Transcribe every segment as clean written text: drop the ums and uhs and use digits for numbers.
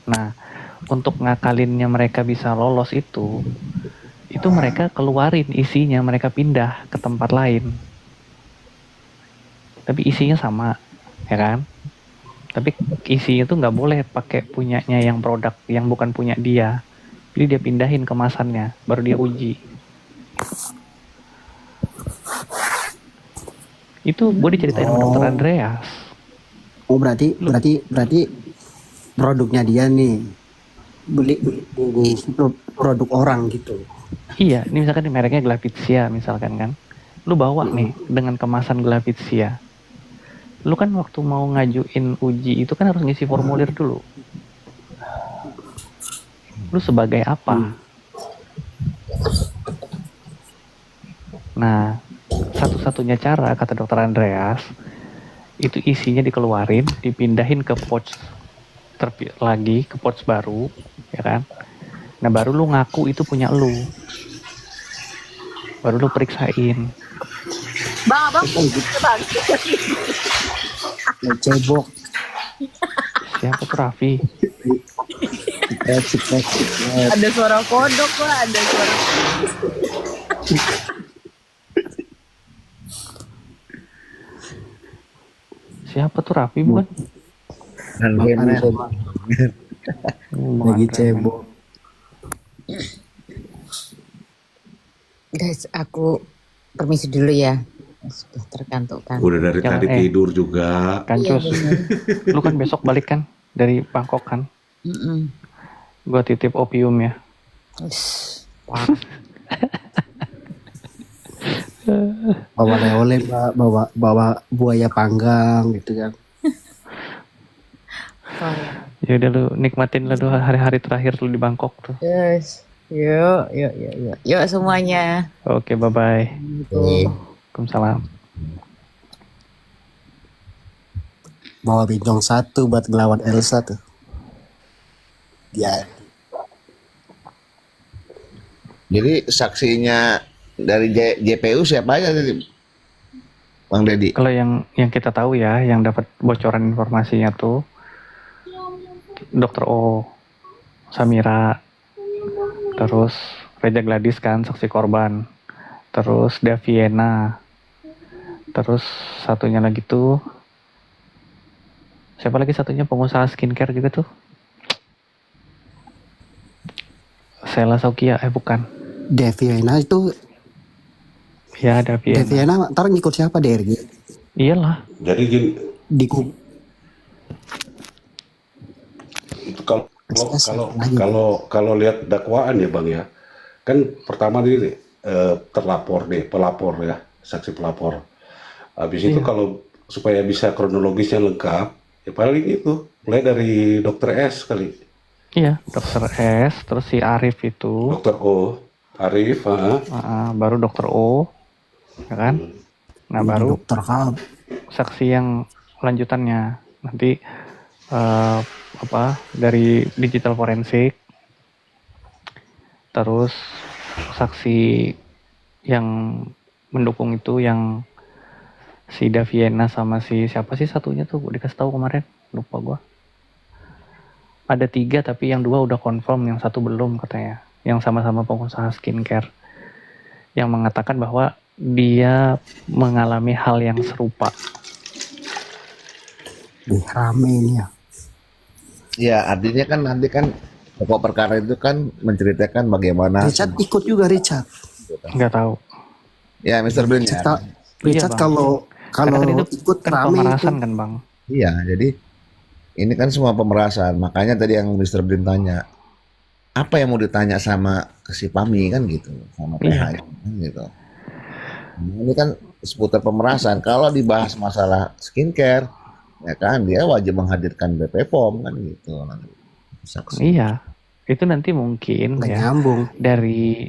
Nah, untuk ngakalinnya mereka bisa lolos itu mereka keluarin isinya, mereka pindah ke tempat lain. Tapi isinya sama, ya kan? Tapi isinya tuh nggak boleh pakai punyanya yang produk yang bukan punya dia. Jadi dia pindahin kemasannya, baru dia uji. Itu gue diceritain sama dokter Andreas. Oh berarti produknya dia nih beli produk orang gitu. Iya, ini misalkan mereknya Glavitsia misalkan kan. Lu bawa nih dengan kemasan Glavitsia. Lu kan waktu mau ngajuin uji itu kan harus ngisi formulir dulu. Lu sebagai apa? Nah, satu-satunya cara kata dokter Andreas itu isinya dikeluarin, dipindahin ke pouch lagi, ke pouch baru, ya kan? Nah baru lu ngaku itu punya lu, baru lu periksain. Bang, bang. Cebok. Siapa tuh Raffi? Ada suara kodok lah, ada suara. Siapa tuh Raffi bukan? Lagi cebok. Guys, aku permisi dulu ya. Sudah terkantuk kan. Udah dari tadi tidur juga. Kancus. Iya, lu kan besok balik kan dari Bangkok kan? Gua titip opium ya. Wah. Bawa oleh-oleh, bawa buaya panggang gitu kan. Ya udah lu nikmatin lah tuh hari-hari terakhir lu di Bangkok tuh. Yes. Yuk semuanya. Oke, bye-bye. Waalaikumsalam. Bawa bintang 1 buat ngelawan Elsa tuh. Ya. Jadi saksinya dari JPU siapa aja tadi, Bang Deddy? Kalau yang kita tahu ya, yang dapat bocoran informasinya tuh Dr. O, Samira, terus Reja Gladys kan saksi korban, terus Daviena, terus satunya lagi tuh siapa lagi satunya, pengusaha skincare juga tuh, Sela Saukia, bukan, Daviena itu. Ya Daviena. Daviena ntar ngikut siapa DRG? Iyalah. Jadi gini. Kalau lihat dakwaan ya Bang ya, kan pertama ini pelapor ya, saksi pelapor. Habis itu kalau supaya bisa kronologisnya lengkap, ya paling itu mulai dari dokter S kali. Iya, dokter S, terus si Arif itu. Dokter O, Arif, baru dokter O, ya kan? Nah baru dokter saksi yang lanjutannya nanti dari digital forensik, terus saksi yang mendukung itu yang si Daviena sama si siapa sih satunya tuh dikasih tahu kemarin, lupa gua. Ada 3 tapi yang 2 udah confirm, yang 1 belum katanya, yang sama-sama pengusaha skincare, yang mengatakan bahwa dia mengalami hal yang serupa. Rame ini ya. Ya artinya kan nanti kan pokok perkara itu kan menceritakan bagaimana. Richard ikut juga Richard. Nggak tahu. Ya Mr. Blin ya. Richard kalau ikut kan rame pemerasan itu. Kan Bang. Iya jadi ini kan semua pemerasan, makanya tadi yang Mr. Blin tanya apa yang mau ditanya sama si Pami kan gitu, sama PH kan gitu. Ini kan seputar pemerasan. Kalau dibahas masalah skincare, ya kan dia wajib menghadirkan BP POM kan gitu. Saksi. Iya, itu nanti mungkin nyambung dari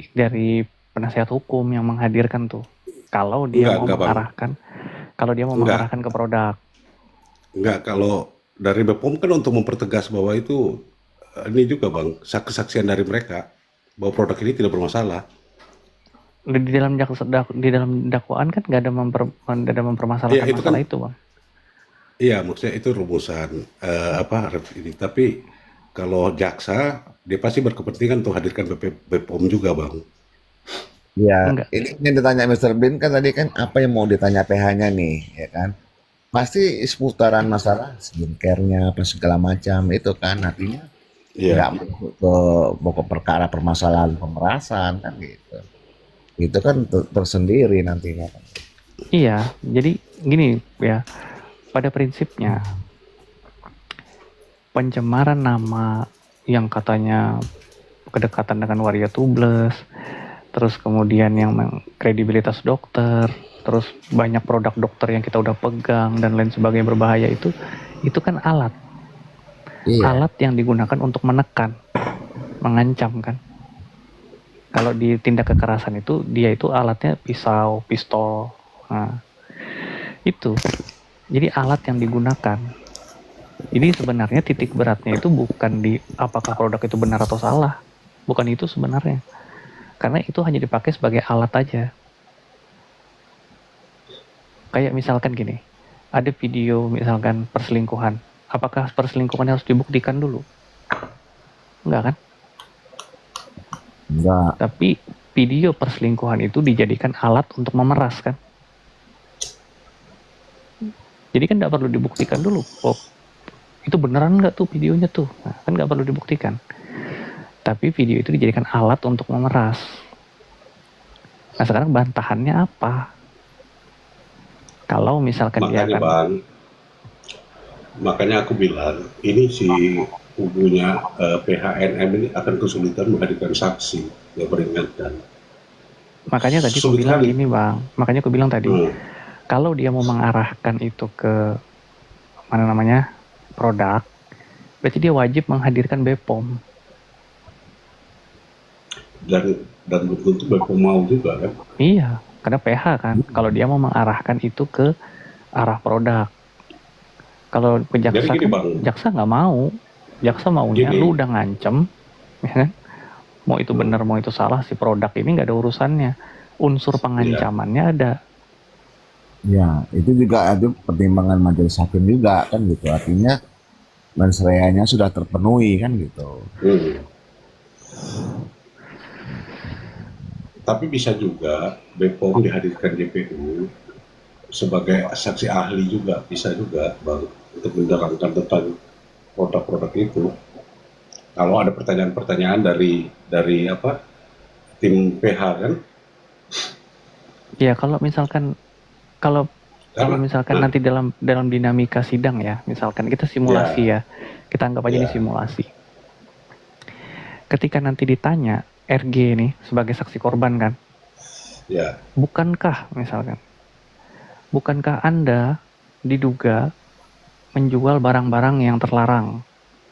penasihat hukum yang menghadirkan tuh. Kalau dia mau mengarahkan ke produk. Enggak, kalau dari BPOM kan untuk mempertegas bahwa itu ini juga Bang, kesaksian dari mereka bahwa produk ini tidak bermasalah. Di dalam dakwaan kan nggak ada mempermasalahkan masalah itu Bang. Iya, maksudnya itu rumusan ini. Tapi kalau jaksa dia pasti berkepentingan untuk hadirkan BPOM juga, Bang. Ya, Enggak. ini yang ditanya Mr. Bin kan tadi kan apa yang mau ditanya PH-nya nih, ya kan? Pasti seputaran masalah skincare-nya apa segala macam itu kan artinya nggak Iya. masuk ke pokok perkara permasalahan pemerasan kan gitu. Itu kan tersendiri nantinya kan. Iya, jadi gini ya, pada prinsipnya pencemaran nama yang katanya kedekatan dengan waria tubles, terus kemudian yang kredibilitas dokter, terus banyak produk dokter yang kita udah pegang dan lain sebagainya berbahaya itu kan alat Iya, yang digunakan untuk menekan, mengancam kan. Kalau di tindak kekerasan itu dia itu alatnya pisau, pistol. Nah, itu. Jadi alat yang digunakan. Jadi sebenarnya titik beratnya itu bukan di apakah produk itu benar atau salah. Bukan itu sebenarnya. Karena itu hanya dipakai sebagai alat aja. Kayak misalkan gini, ada video misalkan perselingkuhan. Apakah perselingkuhan harus dibuktikan dulu? Enggak kan? enggak. Tapi video perselingkuhan itu dijadikan alat untuk memeras kan? Jadi kan nggak perlu dibuktikan dulu. Oh, itu beneran nggak tuh videonya tuh? Nah, kan nggak perlu dibuktikan. Tapi video itu dijadikan alat untuk memeras. Nah sekarang bantahannya apa? Kalau misalkan dia Makanya, kan, Bang, makanya aku bilang ini si kubunya PHNM ini akan kesulitan menghadirkan saksi yang meringankan. makanya tadi aku Sulit bilang kali. gini bang, makanya aku bilang tadi, Hmm. kalau dia mau mengarahkan itu ke mana namanya produk, berarti dia wajib menghadirkan BPOM. Dan belum tentu BPOM mau juga kan. Iya, karena PH kan, kalau dia mau mengarahkan itu ke arah produk. Kalau ke Jadi jaksa gini, kan, Bang, jaksa nggak mau, jaksa maunya gini. lu udah ngancem, ya kan? Mau itu benar mau itu salah si produk ini nggak ada urusannya, unsur Iya. pengancamannya ada. Ya, itu juga ada pertimbangan majelis hakim juga kan gitu. Artinya mens reanya sudah terpenuhi kan gitu. Hmm. Tapi bisa juga BPOM dihadirkan JPU sebagai saksi ahli juga, bisa juga, Bang, untuk menerangkan tentang produk-produk itu. Kalau ada pertanyaan-pertanyaan dari tim PH kan, Ya kalau misalkan kalau misalkan nah, nanti dalam dinamika sidang ya, misalkan kita simulasi ya, kita anggap aja ini ya, simulasi. Ketika nanti ditanya RG nih sebagai saksi korban kan, ya, bukankah Anda diduga menjual barang-barang yang terlarang,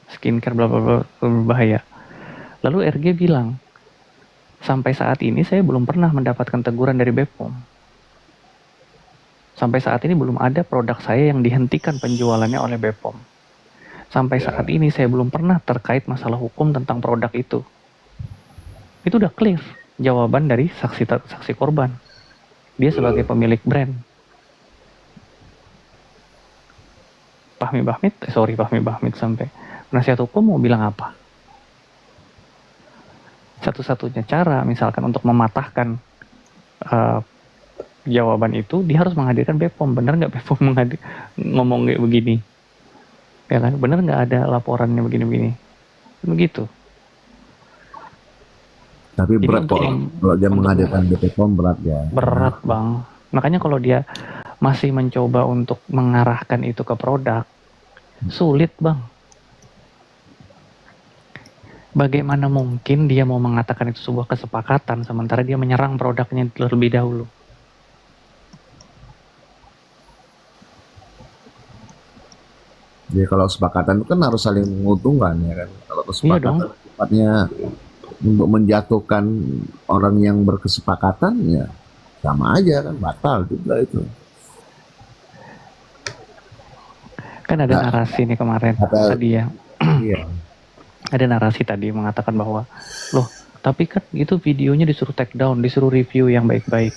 skincare bla bla bla berbahaya. Lalu RG bilang, sampai saat ini saya belum pernah mendapatkan teguran dari BPOM. Sampai saat ini belum ada produk saya yang dihentikan penjualannya oleh BPOM. Sampai ya, saat ini saya belum pernah terkait masalah hukum tentang produk itu. Itu udah clear jawaban dari saksi korban. Dia sebagai pemilik brand. Fahmi Bahmid sampai penasihat hukum mau bilang apa? Satu-satunya cara misalkan untuk mematahkan jawaban itu, dia harus menghadirkan BPOM. Bener nggak BPOM ngomong kayak begini? Ya kan? Bener nggak ada laporannya begini-begini? Begitu. Tapi Jadi berat kok kalau dia menghadirkan BPOM berat ya. Berat bang. Makanya kalau dia masih mencoba untuk mengarahkan itu ke produk, sulit bang. Bagaimana mungkin dia mau mengatakan itu sebuah kesepakatan sementara dia menyerang produknya terlebih dahulu? Jadi kalau kesepakatan itu kan harus saling menguntungkan ya kan. Kalau kesepakatan sifatnya untuk menjatuhkan orang yang berkesepakatan ya sama aja kan, batal juga itu. Kan ada narasi nih kemarin tadi ya. Iya. Ada narasi tadi mengatakan bahwa loh, tapi kan itu videonya disuruh take down, disuruh review yang baik-baik.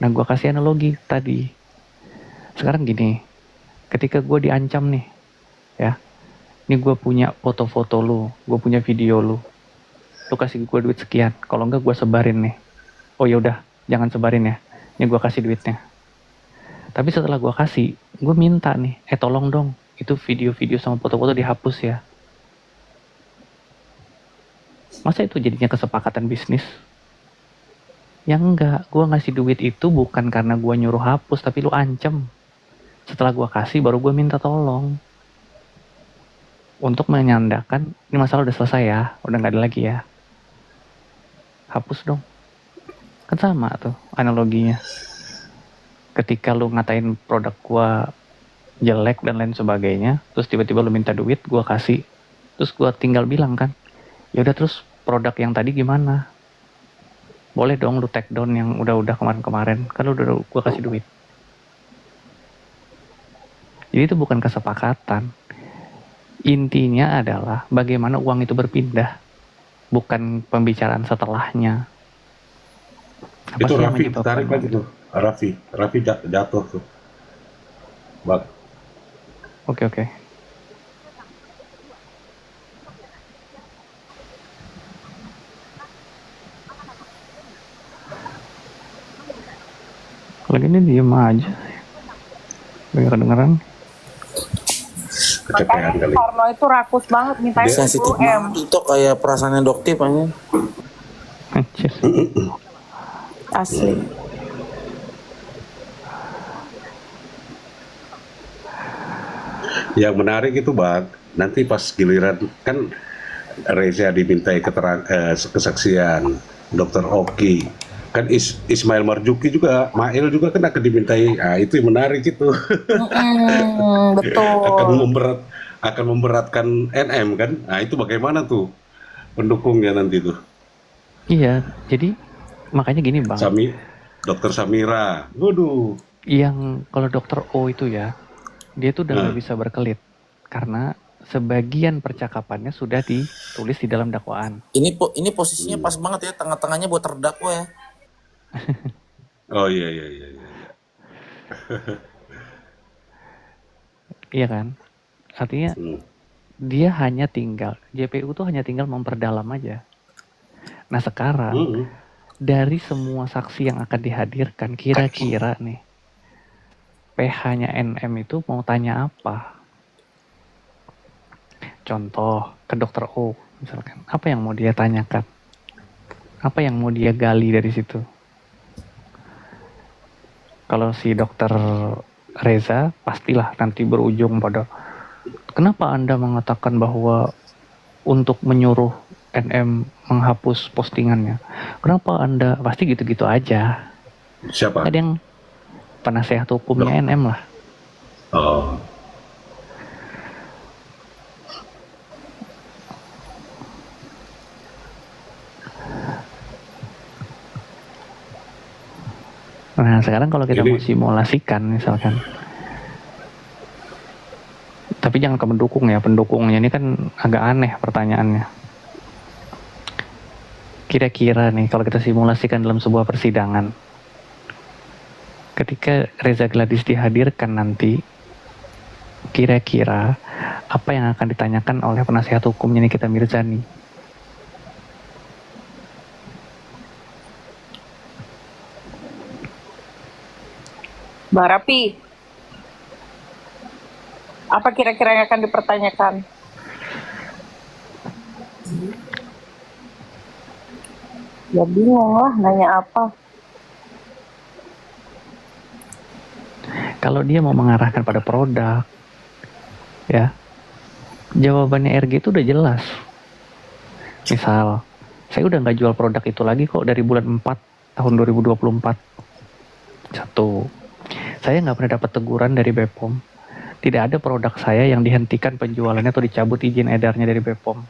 Nah, gua kasih analogi tadi. Sekarang gini, ketika gue diancam nih, ya, ini gue punya foto-foto lu, gue punya video lu kasih gue duit sekian, kalau enggak gue sebarin nih. Oh ya udah, jangan sebarin ya, ini gue kasih duitnya. Tapi setelah gue kasih, gue minta nih, tolong dong, itu video-video sama foto-foto dihapus ya. Masa itu jadinya kesepakatan bisnis? Ya enggak, gue ngasih duit itu bukan karena gue nyuruh hapus, tapi lu ancam. Setelah gue kasih, baru gue minta tolong. Untuk menyandarkan, ini masalah udah selesai ya, udah nggak ada lagi ya. Hapus dong. Kan sama tuh analoginya. Ketika lu ngatain produk gue jelek dan lain sebagainya, terus tiba-tiba lu minta duit, gue kasih. Terus gue tinggal bilang kan, ya udah terus produk yang tadi gimana? Boleh dong lu take down yang udah kemarin-kemarin, kan lu udah gue kasih duit. Jadi itu bukan kesepakatan. Intinya adalah bagaimana uang itu berpindah, bukan pembicaraan setelahnya. Apa Itu sih yang Raffi menyebabkan tarik lagi itu? tuh. Raffi jatuh tuh. Bang. Oke. Lagi ini diem aja. Gak kedengeran. Kecapean kali. Parno itu rakus banget mintanya Sensitif 10 M. banget itu kayak perasaannya Doktip aja. Anjir. Asli. Yang menarik itu Bang, nanti pas giliran kan Reza dimintai kesaksian, Dr. Oki, kan Ismail Marzuki juga, Mail juga kan akan dimintai. Itu yang menarik itu. Betul. akan memberatkan NM kan. Itu bagaimana tuh pendukungnya nanti tuh? Iya, jadi makanya gini Bang. Dr. Samira, waduh. Yang kalau Dr. O itu ya, dia tuh udah nggak bisa berkelit karena sebagian percakapannya sudah ditulis di dalam dakwaan. Ini posisinya pas banget ya, tengah-tengahnya buat terdakwa ya. Oh iya. Iya kan? Artinya dia hanya tinggal, JPU tuh hanya tinggal memperdalam aja. Nah sekarang dari semua saksi yang akan dihadirkan, kira-kira nih PH-nya NM itu mau tanya apa? Contoh ke Dr. O misalkan, apa yang mau dia tanyakan? Apa yang mau dia gali dari situ? Kalau si Dr. Reza pastilah nanti berujung pada kenapa Anda mengatakan bahwa untuk menyuruh NM menghapus postingannya? Kenapa Anda pasti gitu-gitu aja? Siapa? Ada yang penasehat hukumnya NM lah. Oh. Nah sekarang kalau kita mau simulasikan misalkan, tapi jangan ke pendukung ya, pendukungnya ini kan agak aneh pertanyaannya. Kira-kira nih kalau kita simulasikan dalam sebuah persidangan, ketika Reza Gladys dihadirkan nanti, kira-kira apa yang akan ditanyakan oleh penasihat hukumnya Nikita Mirzani? Mbak Rapi, apa kira-kira yang akan dipertanyakan? Ya bingung lah, nanya apa? Kalau dia mau mengarahkan pada produk, ya, jawabannya RG itu udah jelas. Misal, saya udah nggak jual produk itu lagi kok dari bulan 4 tahun 2024. Satu, saya nggak pernah dapat teguran dari BPOM. Tidak ada produk saya yang dihentikan penjualannya atau dicabut izin edarnya dari BPOM.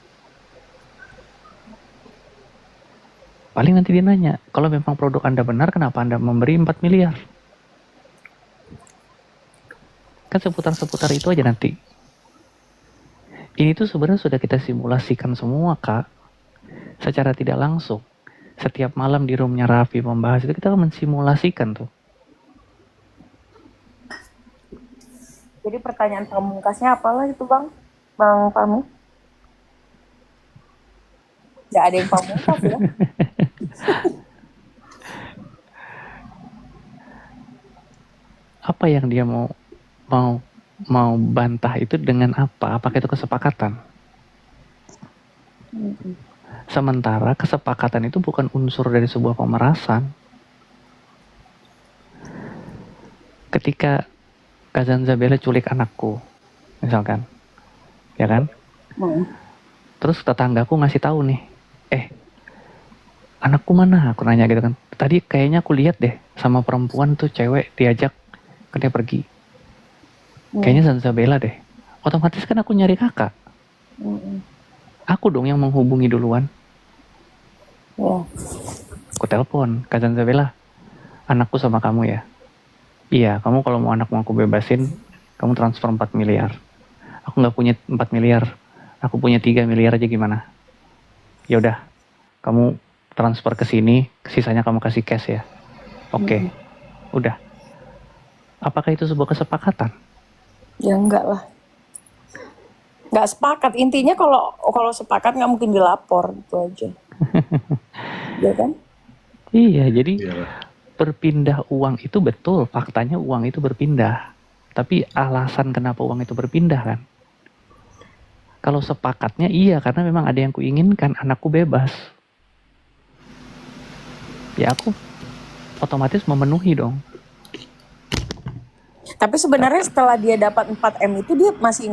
Paling nanti dia nanya, kalau memang produk Anda benar, kenapa Anda memberi 4 miliar? Kan seputar-seputar itu aja nanti. Ini tuh sebenarnya sudah kita simulasikan semua, Kak. Secara tidak langsung. Setiap malam di roomnya Raffi membahas itu, kita mensimulasikan tuh. Jadi pertanyaan pamungkasnya apalah itu Bang? Bang Fahmi? Gak ada yang pamungkas ya? Apa yang dia mau mau bantah itu dengan apa? Apakah itu kesepakatan? Sementara kesepakatan itu bukan unsur dari sebuah pemerasan. Ketika Kazan Zabela culik anakku, misalkan, ya kan? Terus tetanggaku ngasih tahu nih, anakku mana? Aku nanya gitu kan. Tadi kayaknya aku lihat deh sama perempuan tuh cewek diajak ke dia pergi. Kayaknya Zanzabela deh. Otomatis kan aku nyari kakak. Aku dong yang menghubungi duluan. Aku telepon ke Zanzabela. Anakku sama kamu ya? Iya, kamu kalau mau anakmu aku bebasin, kamu transfer 4 miliar. Aku nggak punya 4 miliar. Aku punya 3 miliar aja gimana? Ya udah, kamu transfer ke sini, sisanya kamu kasih cash ya. Oke. Udah. Apakah itu sebuah kesepakatan? Ya enggak lah. Nggak sepakat. Intinya kalau sepakat nggak mungkin dilapor gitu aja. Ya kan? Iya, jadi Iya. berpindah uang itu betul, faktanya uang itu berpindah. Tapi alasan kenapa uang itu berpindah kan? Kalau sepakatnya iya, karena memang ada yang kuinginkan, anakku bebas. Ya aku otomatis memenuhi dong. Tapi sebenarnya setelah dia dapat 4M itu dia masih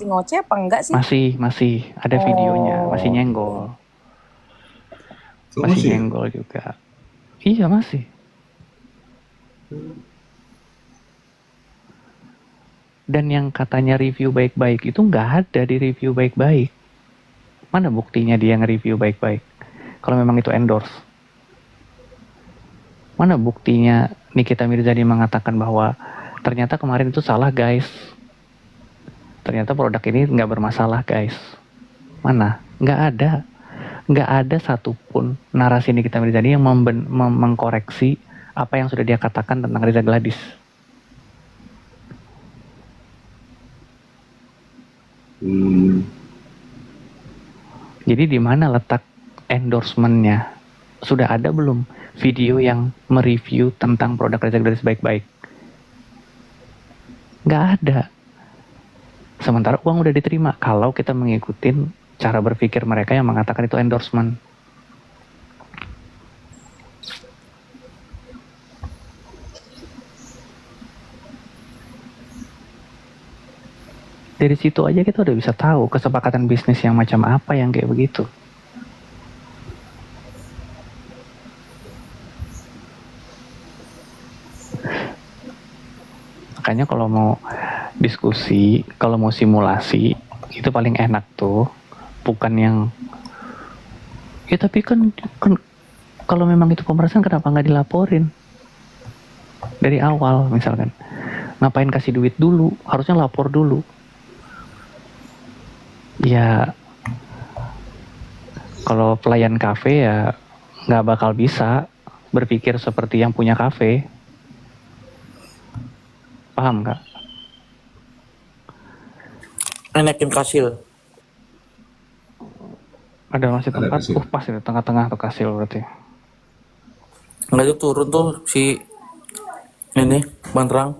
ngoceh apa enggak sih? Masih ada videonya, masih nyenggol. Oh, Masih masih? nyenggol juga. Iya masih. Dan yang katanya review baik-baik itu nggak ada di review baik-baik. Mana buktinya dia nge-review baik-baik? Kalau memang itu endorse. Mana buktinya Nikita Mirzani mengatakan bahwa ternyata kemarin itu salah guys. Ternyata produk ini nggak bermasalah guys. Mana? Nggak ada. Nggak ada satupun narasi Nikita Mirzani yang mengkoreksi apa yang sudah dia katakan tentang Reza Gladys. Jadi di mana letak endorsement-nya? Sudah ada belum video yang mereview tentang produk Reza Gladys baik-baik? Nggak ada. Sementara uang udah diterima kalau kita mengikuti cara berpikir mereka yang mengatakan itu endorsement. Dari situ aja kita udah bisa tahu kesepakatan bisnis yang macam apa yang kayak begitu. Makanya kalau mau diskusi, kalau mau simulasi, itu paling enak tuh bukan yang ya tapi kan kalau memang itu pemerasan kenapa nggak dilaporin dari awal misalkan. Ngapain kasih duit dulu, harusnya lapor dulu. Ya kalau pelayan kafe ya nggak bakal bisa berpikir seperti yang punya kafe. Paham nggak? Enakin kasil. Ada masih Ada tempat? kasil. Pas itu tengah-tengah tuh kasil berarti. Nggak itu turun tuh si ini Bantrang.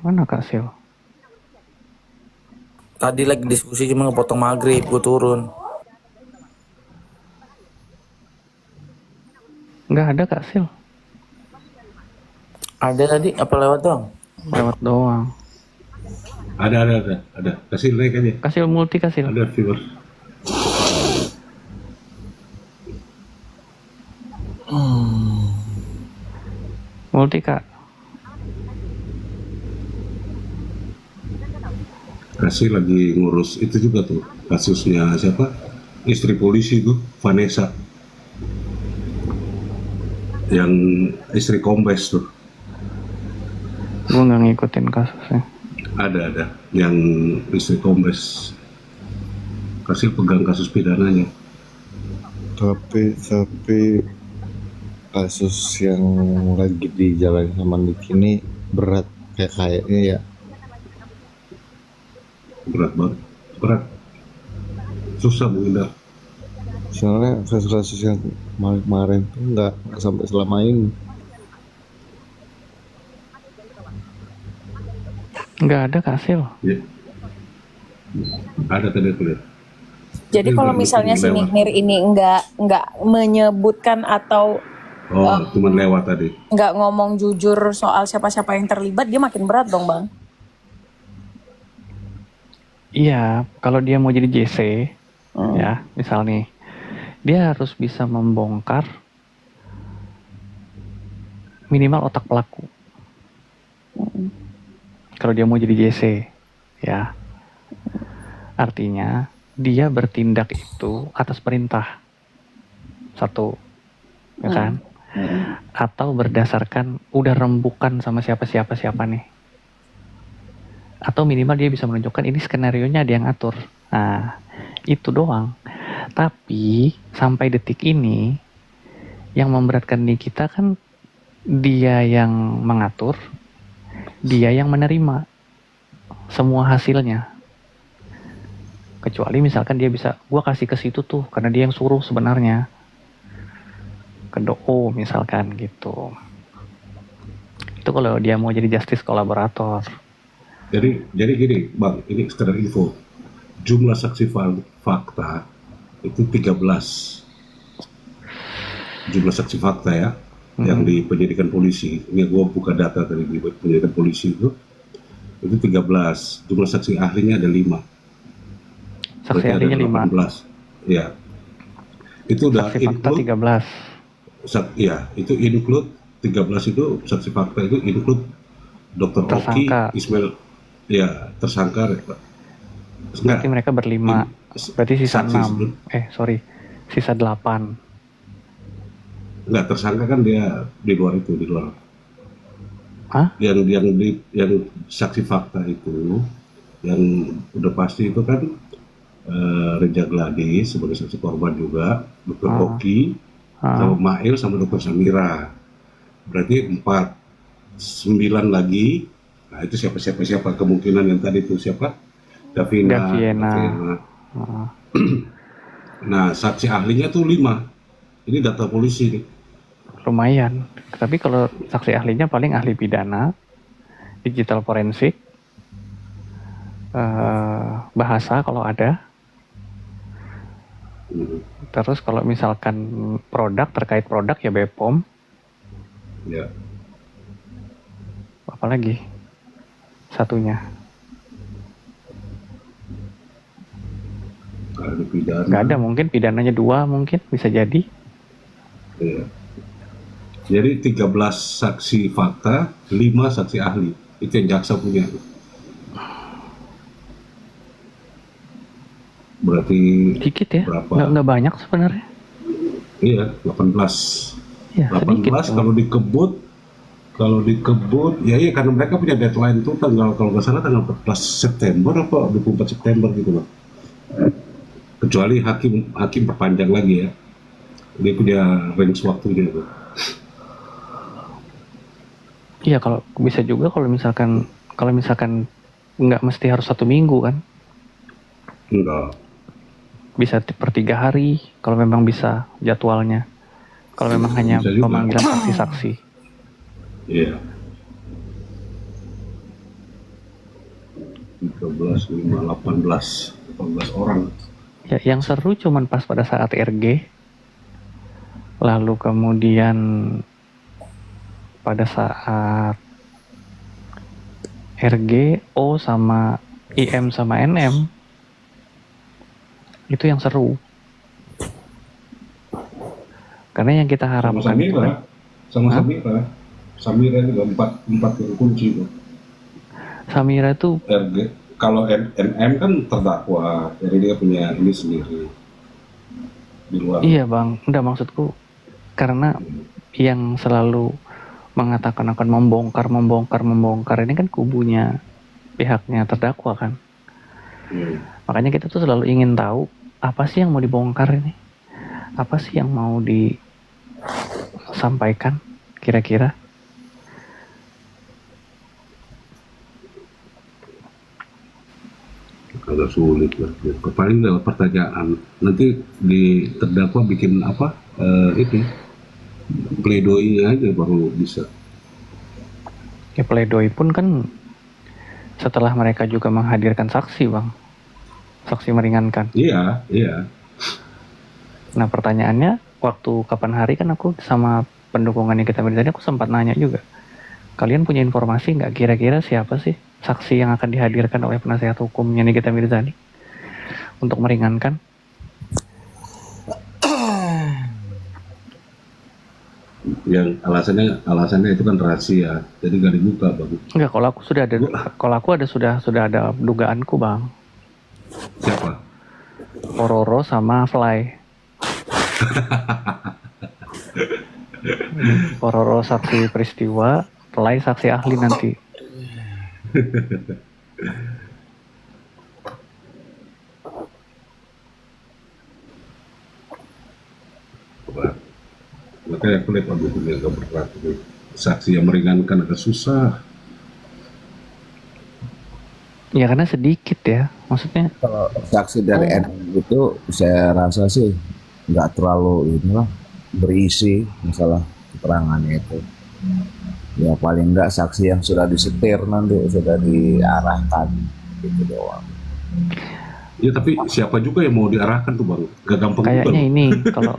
Mana kasil? Tadi lagi diskusi cuma ngepotong maghrib, gue turun. Nggak ada kasil. Ada tadi apa lewat dong? Lewat doang. Ada. Kasih like aja. Kasil multi kasil. Ada viewer. Multi kak. Kasih lagi ngurus itu juga tuh kasusnya siapa? Istri polisi tuh Vanessa. Yang istri kombes tuh. Gue nggak ngikutin kasusnya. Ada yang istri kombes. Kasih pegang kasus pidananya. Tapi kasus yang lagi dijalani sama Nick ini berat kayaknya ya. Berat banget. Berat. Susah menghindar. Soalnya kasus-kasus yang kemarin tuh nggak sampai selama ini. Nggak ada kasil. Ya. Ada tadi aku lihat. Jadi Tapi kalau baru misalnya si lewat. Nignir ini nggak menyebutkan atau Oh, cuman lewat tadi. nggak ngomong jujur soal siapa-siapa yang terlibat, dia makin berat dong bang. Iya, kalau dia mau jadi JC, ya, misal nih, dia harus bisa membongkar minimal otak pelaku. Kalau dia mau jadi JC, ya, artinya dia bertindak itu atas perintah, satu, ya kan? Atau berdasarkan udah rembukan sama siapa nih. Atau minimal dia bisa menunjukkan ini skenarionya ada yang atur. Nah, itu doang. Tapi sampai detik ini yang memberatkan di kita kan dia yang mengatur, dia yang menerima semua hasilnya. Kecuali misalkan dia bisa, gua kasih ke situ tuh karena dia yang suruh sebenarnya. Ke DO misalkan gitu. Itu kalau dia mau jadi justice kolaborator. Jadi gini, Bang, ini sekedar info. Jumlah saksi fakta itu 13. Jumlah saksi fakta ya, yang di penyidikan polisi. Ini gua buka data tadi di penyidikan polisi itu 13. Jumlah saksi ahlinya ada 5. Saksi Berarti ahlinya ada 18. Ya. Itu udah Saksi fakta include 13. Ya, itu include 13 itu saksi fakta itu include Dr. Oki, Tersangka. Ismail, ya tersangka. Berarti mereka berlima. Berarti sisa saksi 6. Sisa 8. Enggak, tersangka kan dia di luar itu, di luar. Hah? Yang saksi fakta itu, yang udah pasti itu kan Reja Gladys sebagai saksi korban juga, Dr. Oki, sama Mail sama Dr. Samira. Berarti 4, 9 lagi. Nah itu siapa kemungkinan yang tadi itu siapa? Davina. Nah saksi ahlinya tuh 5. Ini data polisi nih. Lumayan. Tapi kalau saksi ahlinya paling ahli pidana, digital forensik, bahasa kalau ada. Terus kalau misalkan terkait produk ya BPOM. Ya. Apalagi satunya. Ahli pidana. Nggak ada, mungkin pidananya 2 mungkin bisa jadi. Ya. Jadi 13 saksi fakta, 5 saksi ahli. Itu yang jaksa punya. Berarti dikit ya, berapa? nggak banyak sebenarnya. Iya, 18. Ya, 18 sedikit. kalau dikebut ya iya karena mereka punya deadline itu tanggal kalau nggak salah tanggal 14 September apa 24 September gitu loh. Kecuali hakim perpanjang lagi ya. Dia punya range waktunya itu. Iya, kalau bisa juga kalau misalkan nggak mesti harus 1 minggu kan. Enggak. Bisa per 3 hari kalau memang bisa jadwalnya. Kalau memang hanya pemanggilan saksi-saksi. Iya. 13, 5, 18 orang. Ya, yang seru cuman pas pada saat RG. Lalu kemudian pada saat RG, O sama IM sama NM. Itu yang seru. Karena yang kita harapkan itu kan, Samira juga 4 yang kunci tuh. Samira itu RG, kalau NM kan terdakwa, jadi dia punya ini sendiri di luar. iya bang, enggak maksudku karena yang selalu mengatakan akan membongkar ini kan kubunya pihaknya terdakwa kan. Makanya kita tuh selalu ingin tahu apa sih yang mau dibongkar ini, apa sih yang mau disampaikan kira-kira. agak sulit lah. Paling dalam pertanyaan nanti di terdakwa bikin apa itu pledoi aja baru bisa. Ya pledoi pun kan setelah mereka juga menghadirkan saksi bang, saksi meringankan. Iya, iya. Nah pertanyaannya waktu kapan hari kan aku sama pendukungan yang kita beri tadi aku sempat nanya juga. Kalian punya informasi nggak kira-kira siapa sih saksi yang akan dihadirkan oleh penasihat hukumnya Nikita Mirzani untuk meringankan? Yang alasannya itu kan rahasia, jadi nggak dibuka bang. Enggak, kalau aku sudah ada dugaanku bang. Siapa? Pororo sama Fly. Pororo saksi peristiwa, Fly saksi ahli nanti. Makanya aku lihat waktu itu agak berat. Saksi yang meringankan agak susah. Ya karena sedikit ya, maksudnya. Kalau saksi dari NU itu saya rasa sih nggak terlalu inilah berisi masalah keterangannya itu. Ya paling nggak saksi yang sudah disetir nanti sudah diarahkan gitu doang. Ya tapi siapa juga yang mau diarahkan tuh bang? Gak gampang juga. Kayaknya loh. ini kalau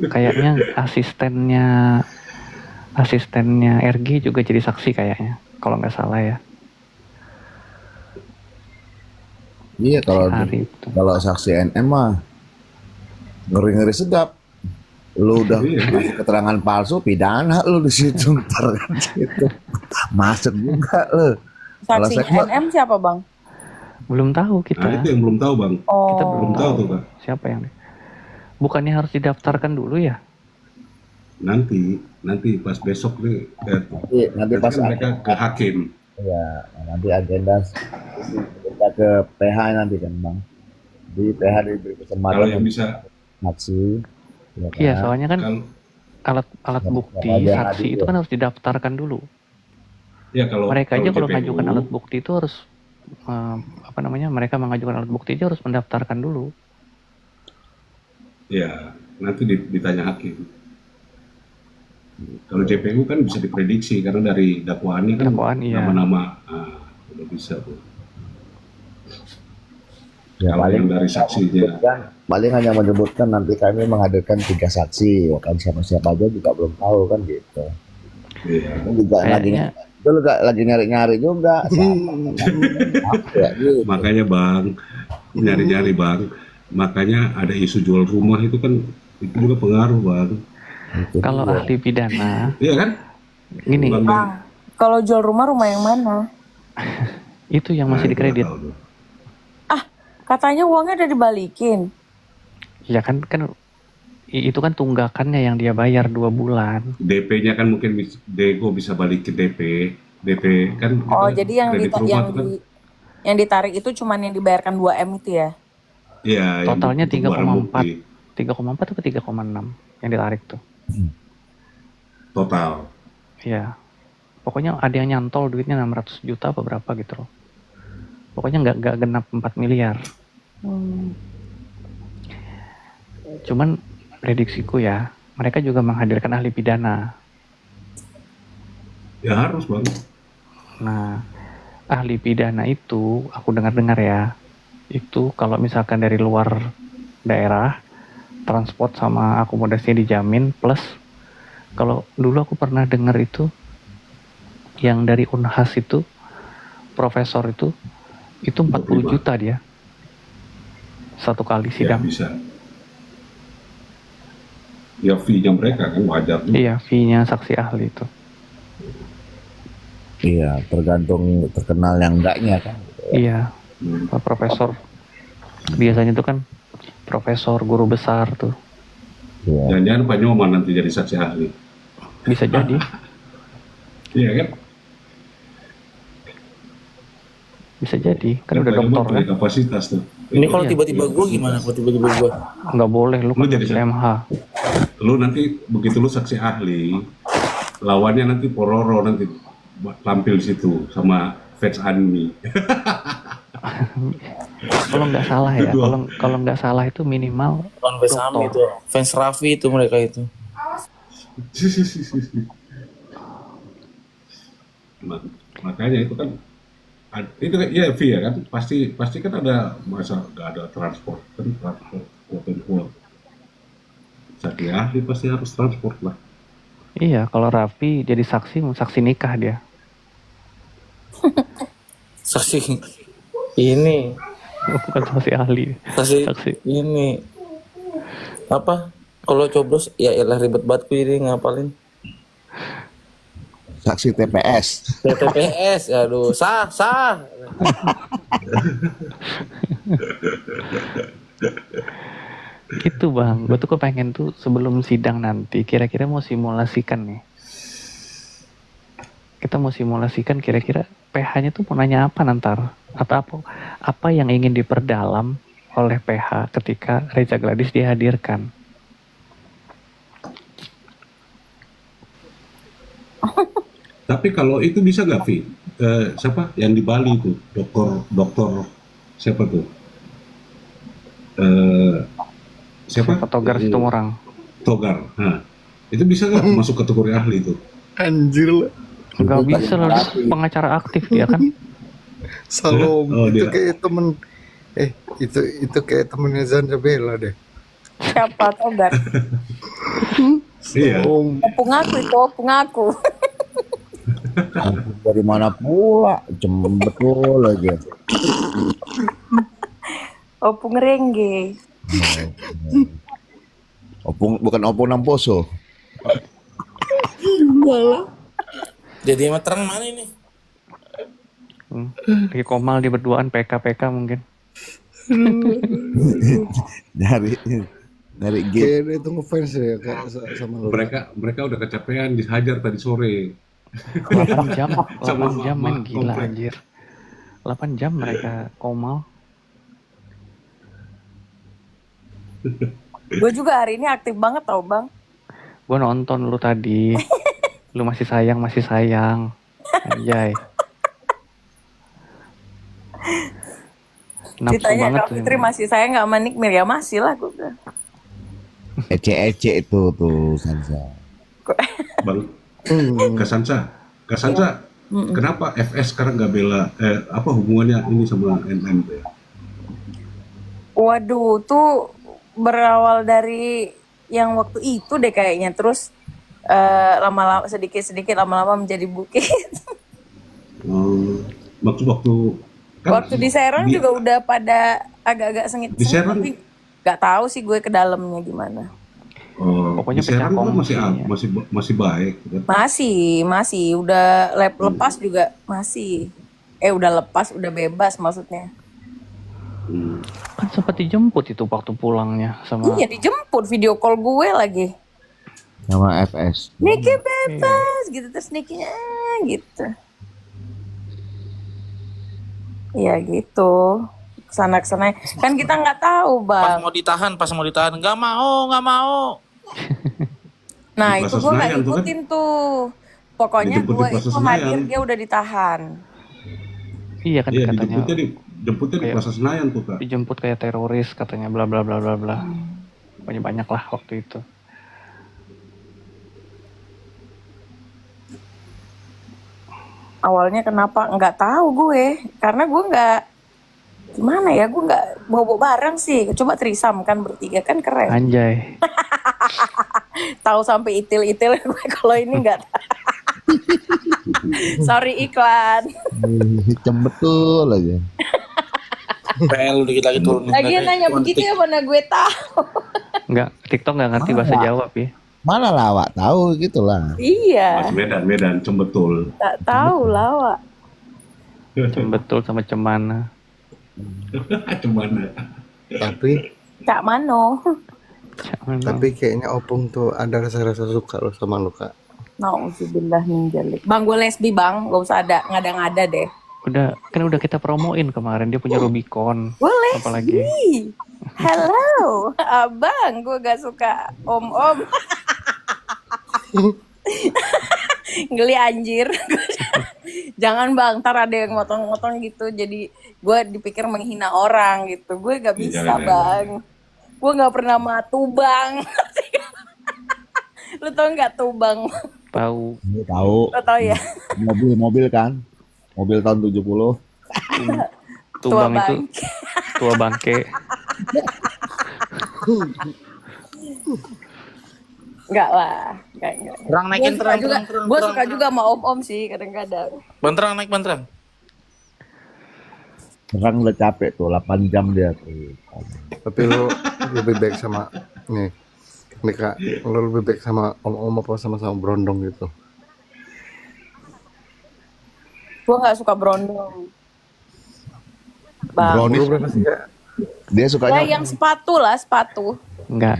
kayaknya asistennya RG juga jadi saksi kayaknya, kalau nggak salah ya. Iya kalau saksi NM mah ngeri-ngeri sedap. Lu udah kasih keterangan palsu, pidana lu di situ ntar kan situ. Masuk juga lu. Saksinya NM siapa bang? Belum tahu kita. Nah itu yang belum tahu bang. Kita Oh. belum Belum tahu tuh kak. siapa yang. Bukannya harus didaftarkan dulu ya? Nanti pas besok nih. Nanti pas kan mereka ke hakim. ya nanti agenda kita ke PH nanti kan bang. Di PH diberi kesempatan Kalau yang bisa. saksi. Ya kan? Iya, soalnya kan Kalau alat bukti ada saksi itu juga. kan harus didaftarkan dulu. ya kalau Mereka aja kalau JPU, mengajukan alat bukti itu harus mereka mengajukan alat bukti aja harus mendaftarkan dulu. ya nanti ditanya hakim. Kalau JPU kan bisa diprediksi karena dari dakwaannya kan Dakwaan, iya. nama-nama udah bisa tuh. Ya, Kalau yang dari saksinya. kan paling hanya menyebutkan nanti kami menghadirkan 3 saksi, ya kan siapa-siapa aja juga belum tahu kan gitu. Iya. Kan juga lagi nyari-nyari juga. Ya, gitu. Makanya bang, nyari-nyari bang. Makanya ada isu jual rumah itu kan itu juga pengaruh bang. Itu Kalau dia. ahli pidana, Iya kan? gini, Bang, Bang, kalau jual rumah yang mana? itu yang masih itu dikredit. nggak tahu tuh. Katanya uangnya udah dibalikin. Ya kan itu kan tunggakannya yang dia bayar 2 bulan. DP-nya kan mungkin Dego bisa balik ke DP kan. Oh, kita jadi yang kredit rumah tuh kan. yang ditarik itu cuman yang dibayarkan 2M itu ya? Iya. Totalnya yang barang bukti. 3,4 atau 3,6 yang ditarik tuh. Total. Iya. Pokoknya ada yang nyantol duitnya 600 juta apa berapa gitu loh. Pokoknya nggak genap 4 miliar. Cuman prediksiku ya, mereka juga menghadirkan ahli pidana. Ya harus bang. Nah, ahli pidana itu aku dengar-dengar ya, itu kalau misalkan dari luar daerah, transport sama akomodasinya dijamin, plus kalau dulu aku pernah dengar itu yang dari Unhas itu profesor itu 40 juta dia satu kali Ya sidang. bisa. Ya fee-nya mereka kan wajar tuh. Iya, fee-nya saksi ahli itu. Iya, tergantung terkenal yang enggaknya kan. Iya, Pak Profesor biasanya itu kan profesor guru besar tuh, Iya. Jangan-jangan Pak Nyoman nanti jadi saksi ahli. bisa jadi. Iya kan? Bisa jadi, kan udah Pak Nyoman dokter kan. punya kapasitas tuh. Ini kalau Iya. tiba-tiba gue gimana? Kalau tiba-tiba gue Nggak boleh, lu kan Lu jadi jadi MH. Lu nanti begitu lu saksi ahli, lawannya nanti Pororo nanti tampil situ sama fans Anmi. kalau nggak salah ya, kalau nggak salah itu minimal Bukan fans Ami itu, doktor. fans Raffi itu mereka itu. Makanya itu kan itu kan ya Vi ya kan pasti kan ada masa nggak ada transport kan, transport quote and quote. Saksi ahli pasti harus transport lah. Iya, kalau Raffi jadi saksi nikah dia. Saksi ini, Bukan saksi ahli, saksi saksi. ini apa? Kalau coblos ya elah ribet banget gue jadi ngapalin. Saksi TPS. TPS, aduh, sah. Gitu bang, gue tuh kepengen tuh sebelum sidang nanti, kira-kira mau simulasikan nih. Kita mau simulasikan kira-kira PH-nya tuh mau nanya apa nanti, atau apa yang ingin diperdalam oleh PH ketika Reza Gladys dihadirkan. Tapi kalau itu bisa nggak Vi? Siapa yang di Bali itu dokter siapa tuh? Siapa? Togar Situmorang. Togar. Nah, itu bisa nggak masuk kategori ahli itu? Anjir lah. Gak bisa lah, dia pengacara aktif dia kan. Salom. Oh, Itu dia. kayak temen. Itu kayak temennya Zandra Bella deh. Siapa Togar? Iya. Salom. Opung aku itu, opung aku. Dari mana pula? Betul aja. Opung Rengge. Bukan opung Namposo. Jadi emang terang mana ini? Lagi komal di berduaan PK mungkin. Dari G. Kayak dia itu ngefans ya kayak sama lu. Mereka udah kecapean dihajar tadi sore. 8 jam Sama 8 jam main emak-emak gila komplek. anjir. 8 jam mereka komal. Gue juga hari ini aktif banget tau bang. Gue nonton lu tadi. Lu masih sayang. Anjay. Nafsu Ditanya banget Kak Fitri masih saya nggak sama Nikmir ya masih lah gue bilang. Ece itu tuh Sansa. Bang, Kasansa, kenapa FS sekarang nggak bela apa hubungannya ini sama NN ya? Waduh, tuh berawal dari yang waktu itu deh kayaknya. Terus lama-lama sedikit-sedikit lama-lama menjadi bukit. Waktu kan Waktu di Serang juga udah pada agak-agak sengit. Di Serang? Tapi nggak tahu sih gue ke dalamnya gimana. Pokoknya di Serang pecah kan kongsi ya. masih baik kan? Masih udah lepas juga masih. Udah lepas, udah bebas maksudnya. Kan sempat dijemput itu waktu pulangnya sama. Iya dijemput video call gue lagi. Sama FS. Niki bebas gitu terus Nikinya gitu. Iya gitu. Kesana kan kita nggak tahu Pas bang. mau ditahan, nggak mau. Nah Di itu Plaza gue nggak Senayan tuh kan? ikutin tuh. Pokoknya Dijemput di gue Plaza itu hadir Senayan. dia udah ditahan. Iya kan Iya, katanya dijemputnya di kayak- Plaza Senayan tuh Kak. dijemput kayak teroris katanya bla bla bla bla bla. Banyak lah waktu itu. Awalnya kenapa nggak tahu gue, karena gue nggak gimana ya, gue nggak bawa barang sih. Coba trisam kan bertiga kan keren. Anjay. Tahu sampai itil-itil gue kalau ini nggak. Sorry iklan. Hitam betul aja. PL dikit lagi turunin. Lagian nanya begitu ya mana gue tahu. Enggak, TikTok nggak ngerti bahasa Jawa, Pi. Mana lawak tahu gitulah. Iya, Medan Cembetul. tak tahu lawak. Betul sama cemana. Cemana? Tapi Cak Mano. tapi kayaknya Opung tuh ada rasa-rasa suka lo sama lo Kak. Nauzubillah min dzalik. Bang gue lesbi bang, gak usah ada ngada-ngada deh. Udah kita promoin kemarin dia punya Rubicon. Gue lesbi. Apalagi Hello, abang, gue gak suka om-om. Geli anjir. Jangan bang, ntar ada yang motong-motong gitu. Jadi gue dipikir menghina orang gitu. Gue gak bisa Jangan, bang. Gue gak pernah matu bang. Lu tau gak tuh bang? Tahu. Lu tahu Lo tau ya? mobil kan? Mobil tahun 70. Tuh Tua bang itu bang. tua bangke. Enggak lah. Enggak. Terang naikin terang, terang, terang, Gue terang, suka terang. juga sama om-om sih kadang-kadang. Banterang naik banterang. Terang udah capek tuh 8 jam dia tuh. Tapi lu lebih baik sama nih Kak, lu lebih baik sama om-om apa sama berondong gitu? Gue gak suka berondong. Bang. Brownies Lu berapa sih Kak? dia Ya sukanya yang sepatu lah, sepatu. Enggak,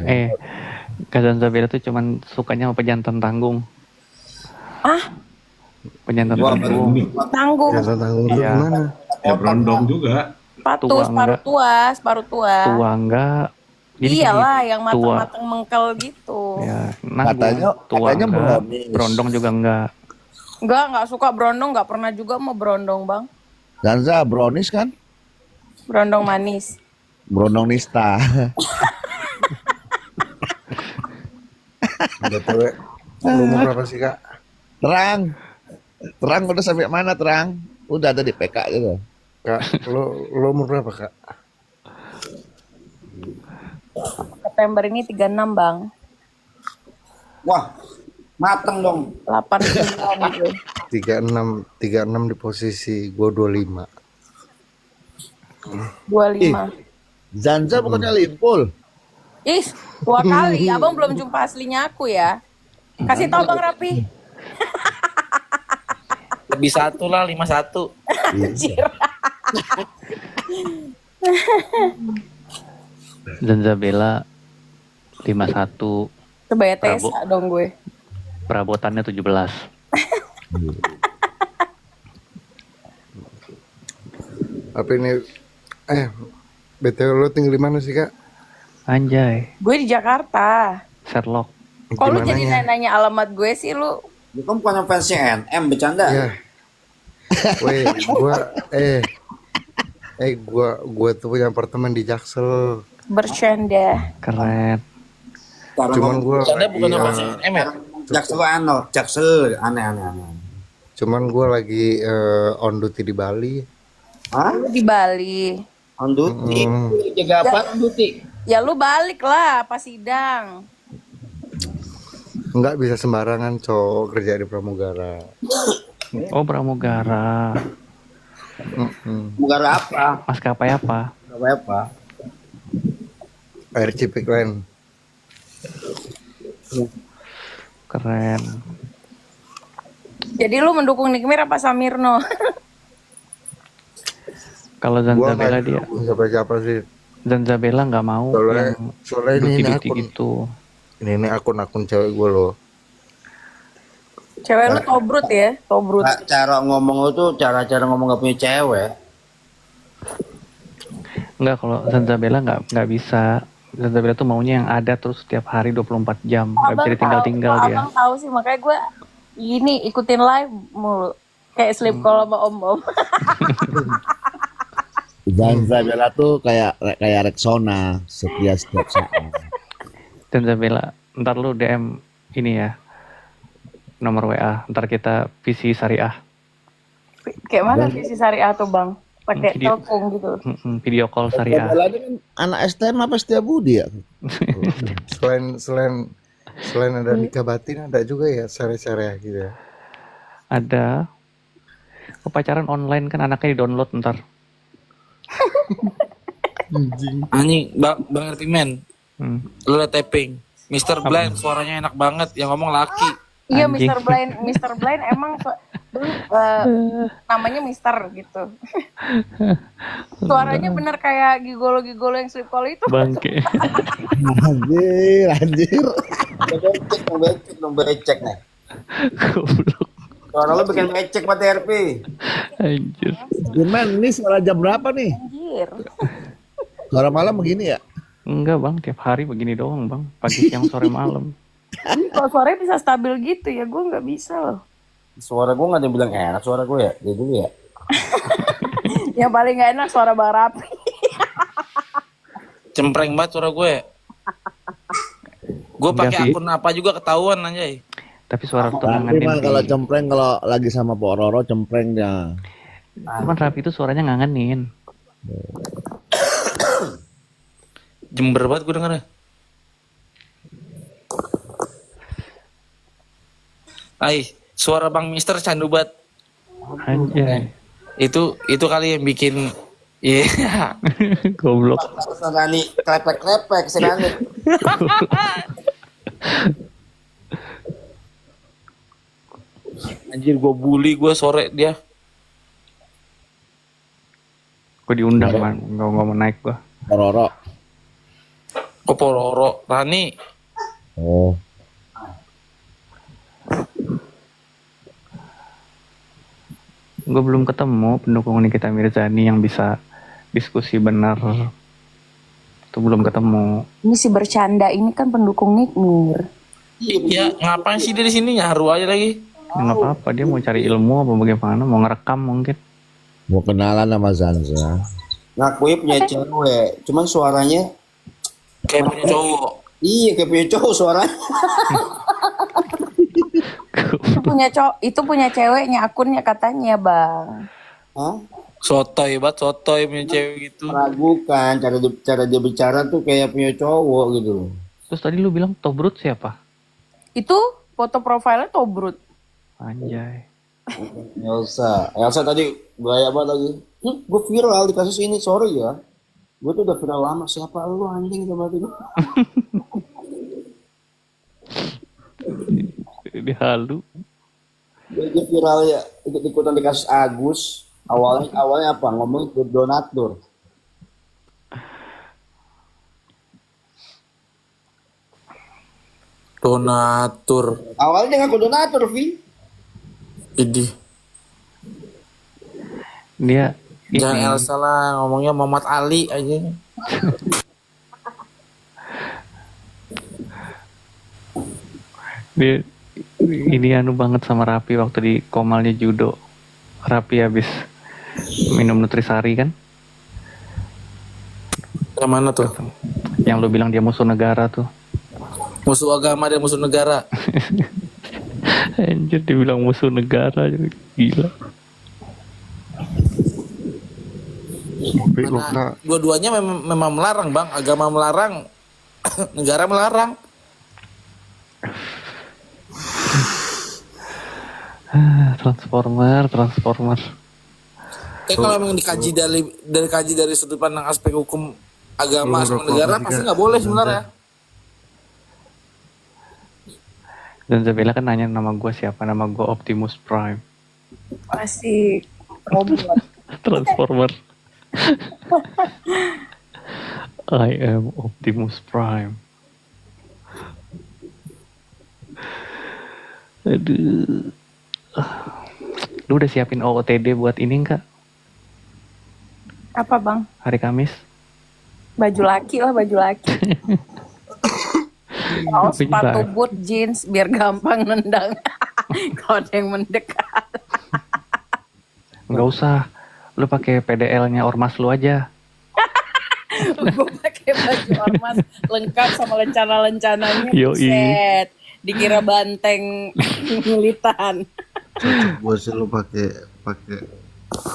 Kak Zanzabela tuh cuman sukanya sama pejantan tanggung. Ah, Pejantan Wah, tanggung. tanggung. Ya tanggung itu Iya. gimana? Ya berondong juga. Sepatu, Tua separuh enggak. tua, separuh tua. Tua enggak. Jadi Iyalah, gini, yang tua. mateng-mateng mengkel gitu. Ya, nanggung. Tua katanya enggak. brownies. Berondong juga enggak. Enggak suka berondong, enggak pernah juga mau berondong, Bang. Zanza brownies kan? Berondong manis. Brondong nista. BTW, lu umur berapa sih Kak? Terang udah sampai mana Terang? Udah ada di PK gitu. Kak, lu umur berapa Kak? September ini 36, Bang. Wah, mateng dong. 89 gue. 36 di posisi gua 25. 25. Zanza bukannya Limpul. Ih, 2 kali. Abang belum jumpa aslinya aku ya. Kasih tau Bang Rapi. Lebih 1 lah, 51. Anjir. Zanzabela 51. Coba ya Tessa dong gue. Perabotannya 17. Tapi ini BTW lu tinggal di mana sih Kak? Anjay. Gue di Jakarta. Sherlock. Kok lu Di jadi mananya? nanya alamat gue sih lu? Lu kan bukan fansnya NM, bercanda. Ya. Weh, gua tuh punya apartemen di Jaksel. Bercanda. Keren. Cara Cuman gua Canda bukan lagi, apa sih? Ya? Jaksel aneh. cuman gua lagi on duty di Bali. Hah? Lu di Bali. On duty. Jaga apa, Duti? Ya lu balik lah pas sidang. Nggak bisa sembarangan cowok kerja di Pramugara. Oh, pramugara. Bukan apa? Maskapai apa? Apa? Air Cipik Line. Keren. Jadi lu mendukung Nikmir apa Samirno? Kalau Gua Zanzabela nggak dia, siapa sih. Zanzabela nggak mau Soalnya yang ini duty-duty akun gitu. ini akun cewek gua loh. Cewek lu tobrut ya, tobrut. Cara ngomong itu cara ngomong gak punya cewek. Enggak, kalau Zanzabela nggak bisa. Zanzabela tuh maunya yang ada terus setiap hari 24 jam. Nggak bisa ditinggal-tinggal dia. Abang tahu sih, makanya gue ini ikutin live mulu. Kayak sleep call sama om-om. Zanzabela tuh kayak Rexona setiap saat. Zanzabela, ntar lu DM ini ya, nomor WA. Ntar kita visi syariah. Kayak mana visi syariah tuh bang? Pakai Video. telepon gitu. Video call syariah. Zanzabela ini kan anak STM apa Setiabudi ya? Selain ada nikah batin ada juga ya syariah gitu ya. Ada. Oh, pacaran online kan anaknya di-download ntar. Anjing, Bang Erpimen. Hmm. Lu liat tapping. Mr. Blind suaranya enak banget, yang ngomong laki. Iya Anjing. Mr. Blind emang dulu namanya Mister gitu. Suaranya bener kayak gigolo-gigolo yang sleep call itu. Bangke. Anjir. Becek nih. Goblok. Suara lu bikin becek Pak TRP. Anjir. Gimana ini suara jam berapa nih? Anjir. Suara malam begini ya? Enggak bang, tiap hari begini doang bang. Pagi, siang, sore, malam. Kalau suaranya bisa stabil gitu ya, gue nggak bisa loh. Suara gue nggak ada yang bilang enak suara gue ya. Jadi dulu ya. Yang paling gak enak suara Bang Rapi. Cempreng banget suara gue. Gue Enggak pakai sih. akun apa juga ketahuan anjay. Tapi suara tuh Tapi ngangenin. mah kalau cempreng kalau lagi sama Pak Roro cempreng dia. Cuman Rapi itu suaranya ngangenin. Jember banget gue dengernya. Suara Bang Mister candu banget. Anjay. Itu kali yang bikin iya. Goblok. Senani klepek-klepek senani. Anjir gue bully gue sore dia. Gue diundang man, nggak mau naik gue. Pak Roro. Kok Pororo Rani. Oh. Gue belum ketemu pendukung Nikita Mirzani yang bisa diskusi benar. Itu belum ketemu. Ini si bercanda ini kan pendukung Nick Mir. Iya, ngapain sih dia di sini nyaru aja lagi? Ya, nggak apa-apa, dia mau cari ilmu apa bagaimana, mau ngerekam mungkin. Mau kenalan sama Zanza. Ngakui punya cewek, cuman suaranya Kayak punya cowok. iya kayak punya cowok suaranya. Itu punya ceweknya akunnya katanya Bang. Hah? Sotoy punya cewek gitu. Meragukan cara dia bicara tuh kayak punya cowok gitu loh. Terus tadi lu bilang Tobrut siapa? Itu foto profilnya Tobrut. Anjay. Elsa tadi gaya banget lagi. Gue viral di kasus ini, sorry ya. Gue tuh udah viral lama, siapa lu anjing sama itu. Di halu. Dia viral ya, ikut-ikutan di kasus Agus. Awalnya apa? Ngomong ke donatur. Donatur. Awalnya dia ngaku donatur, Vi. Idih. Dia Jangan ini, Elsa lah, ngomongnya Muhammad Ali aja. dia ini anu banget sama Rapi waktu di komalnya judo. Rapi habis minum nutrisari kan? Yang mana tuh? Yang lu bilang dia musuh negara tuh. Musuh agama dan musuh negara. Anjir, dibilang musuh negara, gila. Tapi lu kena Dua-duanya memang melarang bang. Agama melarang, negara melarang. Transformer. Kalau memang dikaji dari sudut pandang aspek hukum agama sama negara pasti nggak boleh sebenarnya. Dan Zabella kan nanya nama gue siapa, nama gue Optimus Prime. Masih robot. Transformer. I am Optimus Prime. Aduh. Lu udah siapin OOTD buat ini enggak? Apa Bang? Hari Kamis? Baju laki lah, baju laki. Oh, Tapi sepatu juga- boot jeans biar gampang nendang. Kalau ada yang mendekat. Nggak usah. Lu pakai PDL-nya ormas lu aja. Gue pakai baju ormas lengkap sama lencana-lencananya. Yoi. Buset. Dikira banteng militan. gue sih lu pakai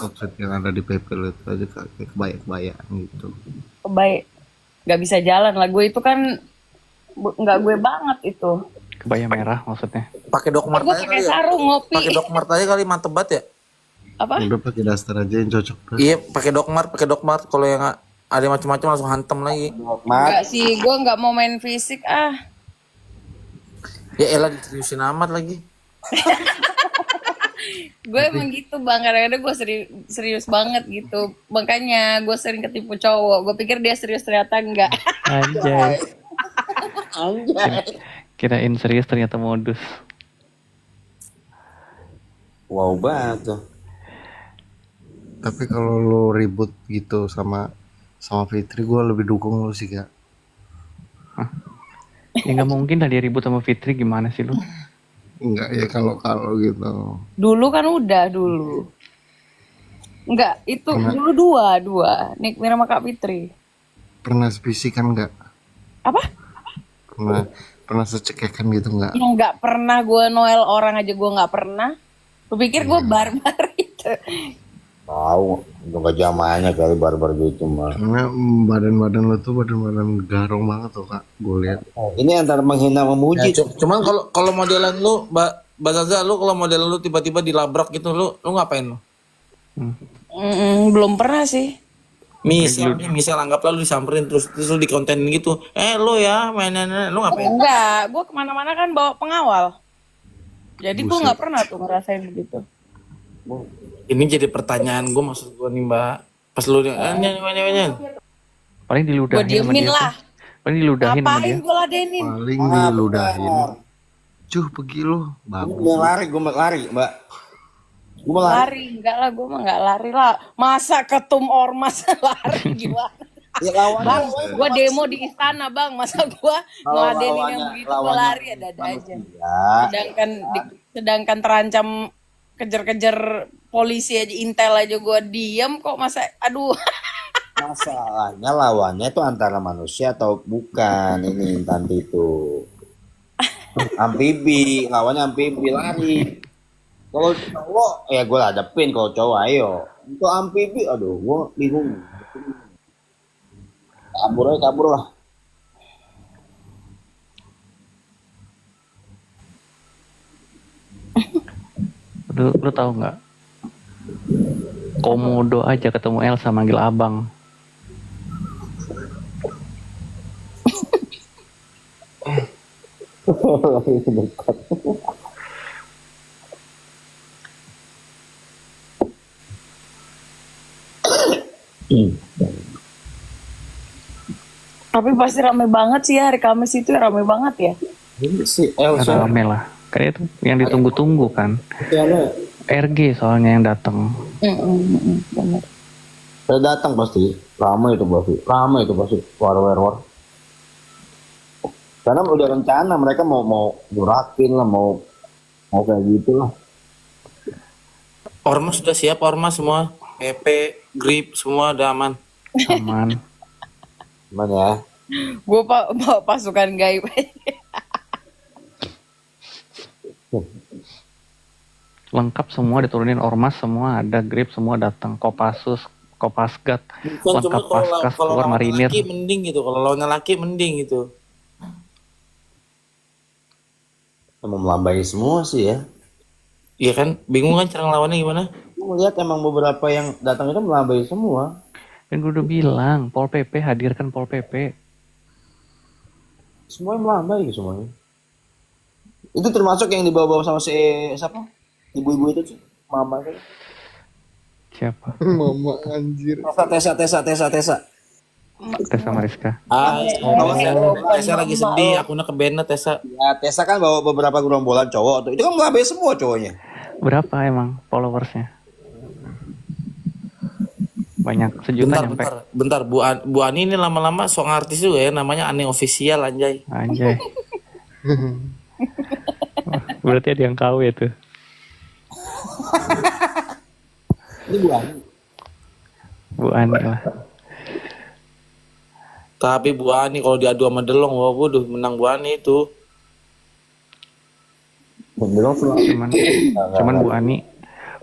outfit yang ada di PP lu itu aja kayak kebaya gitu. Baik. Gak bisa jalan lah. Gue itu kan nggak gue banget itu. Kebaya merah maksudnya. Pakai dokmart Gue aja pakai kali ya. sarung ngopi. Pakai dokmart aja kali mantep banget ya. Apa? Udah pakai daster aja yang cocok. Iya, pakai dokmart. Kalau yang ada macam-macam langsung hantem lagi. Enggak sih, gue nggak mau main fisik ah. Ya elah diseriusin amat lagi. Gue emang gitu bang, kadang-kadang gue serius banget gitu. Makanya gue sering ketipu cowok. Gue pikir dia serius, ternyata enggak. Anjay. Kirain serius ternyata modus. Wow banget tuh. Tapi kalau lu ribut gitu sama Fitri, gue lebih dukung lu sih kak. Ya nggak mungkin lah dia ribut sama Fitri, gimana sih lu? Enggak ya kalau gitu. Dulu kan udah dulu. Enggak, itu Pernah dulu dua. Nick Mira sama Kak Fitri. pernah spesikan enggak? Apa? Pernah secekekan gitu enggak? Yang nggak pernah gue Noel orang aja gue nggak pernah. Lu pikir gue barbar itu? Tahu, itu gak zamannya kali barbar gitu mah. Karena badan-badan lo tuh badan-badan garong banget tuh kak, gue lihat. Ini antara menghina Ya, memuji. cuman kalau modelan lu, Mbak Zaza, lu kalau modelan lu tiba-tiba dilabrak gitu, lu ngapain lu? Belum pernah sih. Misal anggaplah lu disamperin terus lu dikontenin gitu. Lu ya mainan lu ngapain? Enggak, gue kemana-mana kan bawa pengawal. Jadi gue nggak pernah tuh ngerasain begitu. Ini jadi pertanyaan gue, maksud gue nih Mbak. Pas lu nyanyi. Paling Gue diludahin sama diemin dia lah. tuh. Paling diludahin sama Ngapain dia. gue ladenin? Paling diludahin. Cuh pergi lo, bagus. Gue lari, mbak. Gue lari. Lari, enggak lah, gue mah nggak lari lah. Masa ketum ormas lari gimana? Ya lawan. Bang, gue demo di istana bang. Masa gue ngeladenin yang begitu gue lari ada aja. Sedangkan terancam kejar-kejar polisi aja, intel aja gue diem kok, masa aduh. Masalahnya lawannya itu antara manusia atau bukan, ini nanti itu amfibi, lawannya amfibi lari. Kalau cowok ya gue hadapin, kalau cowok ayo. Untuk amfibi aduh gue bingung. Kabur lah. Lu tahu nggak? Komodo aja ketemu Elsa manggil abang. Tapi pasti rame banget sih ya, hari Kamis itu rame banget ya. Ini si Elsa. Rame lah. Kayak itu yang ditunggu-tunggu kan. RG soalnya yang datang. Bener. Saya datang pasti. Ramai itu pasti. War. Karena udah rencana mereka mau jurakin lah, mau kayak gitu lah. Ormas sudah siap, ormas semua. PP, grip semua udah aman. Aman. Gimana ya? Gue bawa pasukan gaib. Lengkap semua, diturunin ormas semua, ada grip semua datang. Kopassus, Kopasgat, Bukan, cuma lengkap Paskas, kalau keluar lawan marinir. laki mending gitu. Kalau lawan laki mending gitu. Mau melambai semua sih ya. Iya kan? Bingung kan cara ngelawannya gimana? Gue melihat emang beberapa yang datang itu melambai semua. Kan gue udah bilang, Pol PP, hadirkan Pol PP. Semuanya melambai semuanya. Itu termasuk yang dibawa-bawa sama si siapa? Ibu-ibu itu sih. Mama kan. Siapa? Mama anjir. Tessa. Tessa Mariska. Tessa lagi sedih, akunnya ke banned Tessa. Ya, Tessa kan bawa beberapa gerombolan cowok tuh. Itu kan melambai semua cowoknya. Berapa emang followersnya? Banyak, sejuta nyampe. Bentar. Bu Ani ini lama-lama song artis juga ya, namanya Ani Official anjay. Anjay. Berarti ada yang KW tuh. Ini bukan. Bu Ani lah. Tapi Bu Ani kalau diadu sama Delong, waduh menang Bu Ani itu. Cuman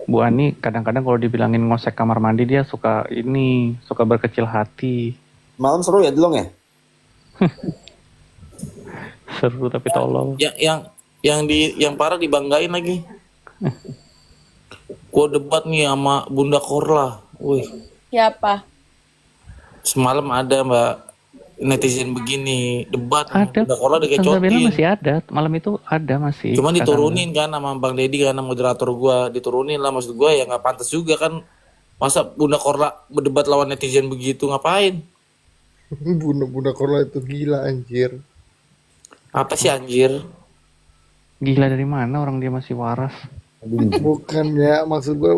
Bu Ani kadang-kadang kalau dibilangin ngosek kamar mandi dia suka berkecil hati. Malam seru ya Delong ya? Seru tapi tolol. Yang parah dibanggain lagi. Gua debat nih sama Bunda Korla. Wih, Siapa? semalam ada Mbak netizen begini debat Ada. Bunda Korla Sabila dikecotin. masih ada. Malam itu ada masih. Cuman diturunin kan sama Bang Deddy karena moderator gua, diturunin lah, maksud gua ya nggak pantas juga kan. Masa Bunda Korla berdebat lawan netizen begitu, ngapain? Bunda Korla itu gila anjir. Apa sih anjir? Gila dari mana, orang dia masih waras. Bukan ya, maksud gue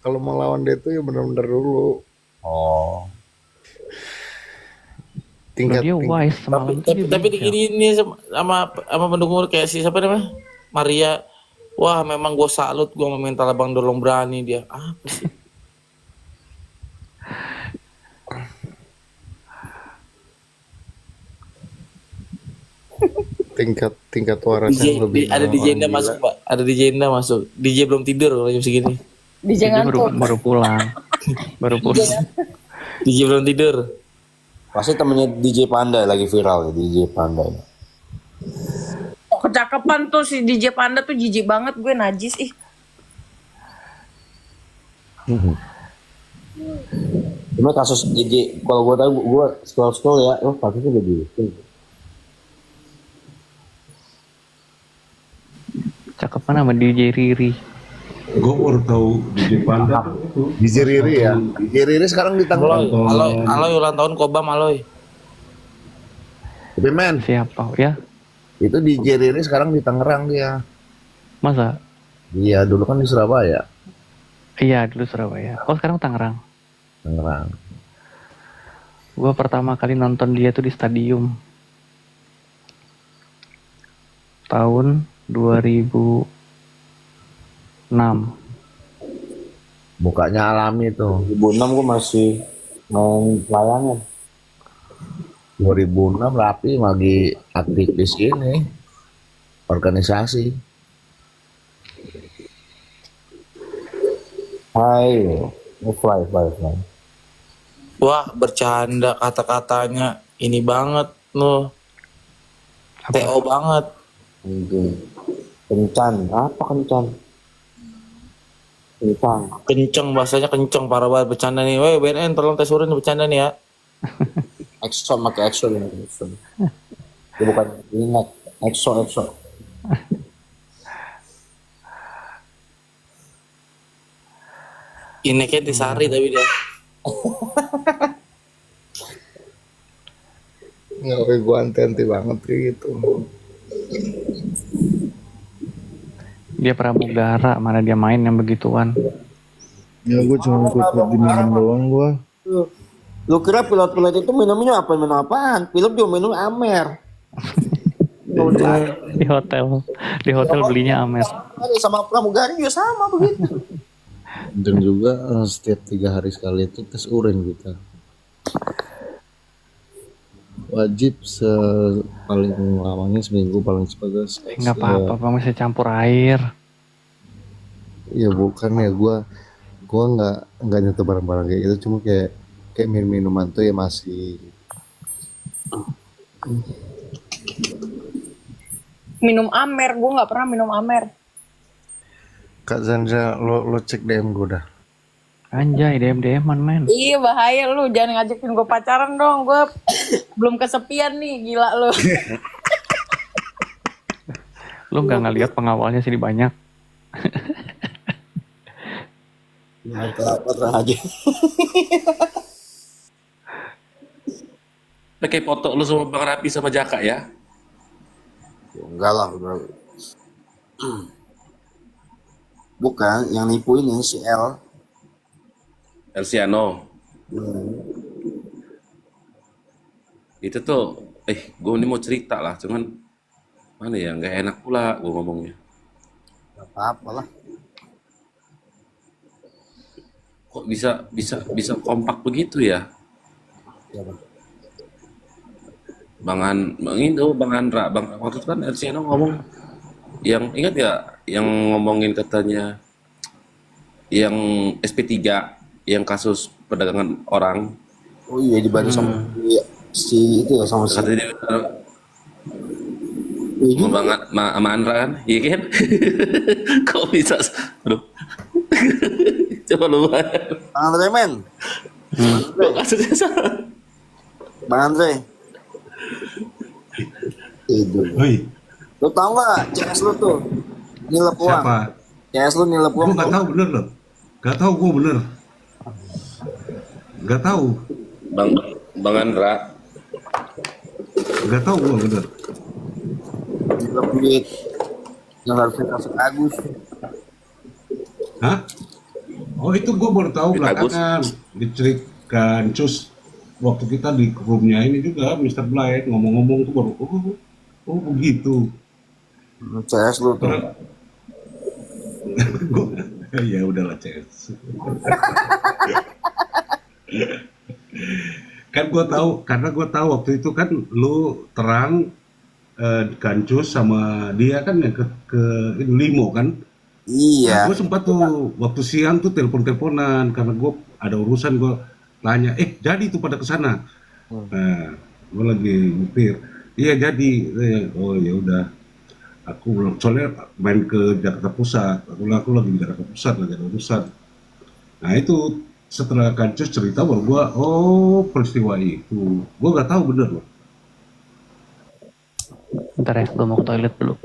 kalau mau lawan dia tuh ya benar-benar dulu. Oh. Tingkat Dia wise semalam itu dia Tapi bijak. gini ini sama pendukung kayak si siapa namanya? Maria Wah, memang gue salut gue sama mental Abang Dolong, berani dia. Apa sih? tingkat warasnya lebih Ada DJ orang Enda gila. masuk, Pak. Ada DJ Enda masuk. DJ belum tidur kalau jam segini. DJ Dia baru ngantuk. baru pulang. Baru pulang. DJ belum tidur. Pasti temennya DJ Panda lagi viral ya, DJ Panda. Oh, kecakapan tuh si DJ Panda tuh jijik banget, gue najis ih. Cuma kasus DJ, kalau gue tahu gue scroll ya, kasusnya udah gitu. Cakepan sama DJ Riri. Gue baru tahu DJ Panda itu. DJ Riri ya. DJ Riri sekarang di Tangerang. Aloy ulang tahun Kobam Aloy. Tapi men, Siapa ya? itu DJ Riri sekarang di Tangerang dia. Masa? Iya, dulu kan di Surabaya. Iya, dulu Surabaya. Oh, sekarang Tangerang. Tangerang. Gua pertama kali nonton dia tuh di stadium. Tahun 2006. Mukanya alami tuh. 2006 gue masih main layangan. 2006 Rapi lagi aktivis ini. Organisasi. Hai, fly. Wah, bercanda kata-katanya ini banget loh. TO banget. Kencan, apa kencan? Kencang. Kenceng, bahasanya kenceng, parah banget bercanda nih. Weh, BNN tolong tes urin bercanda nih ya. Exxon pakai Exxon ini. Dia bukan ingat Exxon. Ineknya Tisari tapi dia. Nggak, gue anti banget kayak gitu. Dia pramugara, mana dia main yang begituan. Ya gue cuma ikut di minum doang gue. Lu kira pilot itu minumnya apa? Minum apaan? Pilot dia minum Amer. Di hotel belinya Amer. Sama pramugari juga sama begitu. Dan juga setiap 3 hari sekali itu tes urin kita. Wajib paling lamanya seminggu, paling cepat Nggak apa-apa, Bang, masih campur air. Ya bukan ya, gue nggak nyentuh barang-barang kayak gitu, cuma kayak minuman tuh ya masih. Minum Amer, gue nggak pernah minum Amer. Kak Zandra, lo cek DM gue dah. Anjay, DM-an men. Iya bahaya lu, jangan ngajakin gue pacaran dong, gue belum kesepian nih, gila lu. Lu nggak ngeliat pengawalnya sini banyak. Ya, terang aja. Pakai foto lu sama Bang Rapi sama Jaka ya? Enggak lah, bro. Bukan, yang nipu ini si L. Elsiano. Itu tuh, gue ini mau cerita lah, cuman mana ya, nggak enak pula gue ngomongnya. Gak apa-apa lah. Kok bisa kompak begitu ya? Siapa? Bang Andra, waktu itu kan Elsiano ngomong, yang ingat ya, yang ngomongin katanya, yang SP3, yang kasus perdagangan orang. Oh iya, dibantu sama si itu ya, sama si. Kata dia, Iya, sama Andra kan, iya kan? Kok bisa? Aduh. Coba lu bayar. Bang Andre men. Kok kasusnya salah? Bang Andre. Itu. Hoi, Lu tau gak CS lu tuh nilep uang? siapa? CS lu nilep Gue uang nggak tuh. tahu bener loh. Nggak tahu gue bener. Nggak tahu. Bang Andra, Nggak tahu gue bener. Nilep duit yang harusnya kasih Agus. Hah? Oh itu gue baru tahu Di Agus. belakangan. Diceritakan cus waktu kita di roomnya ini juga Mr. Blight ngomong-ngomong tuh baru oh begitu. CS lu tuh. Ya udahlah CS. Kan gue tahu, karena gue tahu waktu itu kan lu terang Gancus sama dia kan yang ke limo kan. Nah, Iya. gue sempat tuh waktu siang tuh telepon-teleponan karena gue ada urusan, gue tanya, jadi tuh pada kesana. Nah, gue lagi nyetir. Iya jadi. Oh ya udah. Aku soalnya main ke Jakarta Pusat. Aku lagi di Jakarta Pusat lagi ada urusan. Nah itu setelah Kancus cerita baru gue, oh peristiwa itu. Gue nggak tahu bener loh. Bentar ya, gue mau ke toilet dulu.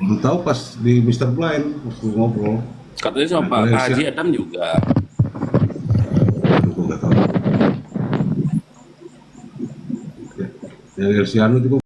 Baru tahu pas di Mr. Blind waktu ngobrol. Katanya sama Pak Haji Adam juga. Aduh, gue nggak tahu. Ya, Elsiano juga